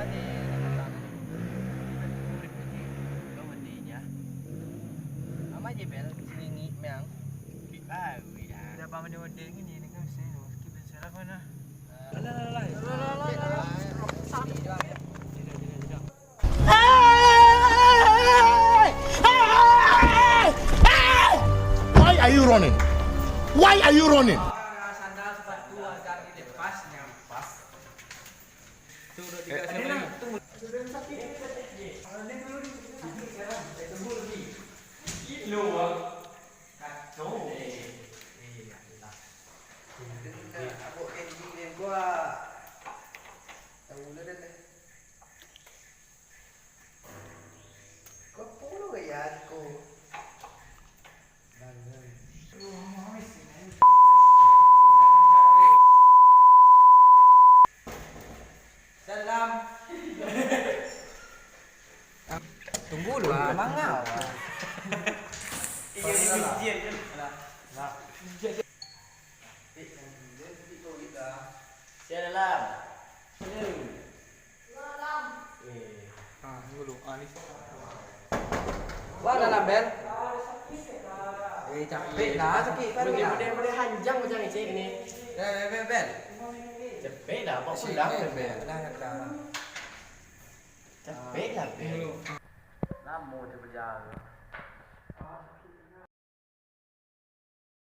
di Bawadinya. Ama aja bel selingi meang. Ah, iya. Dah pa man yung ding ini kan sih. Kita salah ko na. Why are you running? Why are you running? Sandal sepatu agar dilepas nyampas. Turut dikasih tunggu. Salam. Tunggu dulu, mangga. Iya di kan. Nah. Salam. Salam. Ah, dulu. Alis. Wah, dalam bel. Capek lah, sakit kan. Model hanjang macam ni ini. Bel. Cepet dah, apa pun dah. Cepet lah. Lama tu berjalan.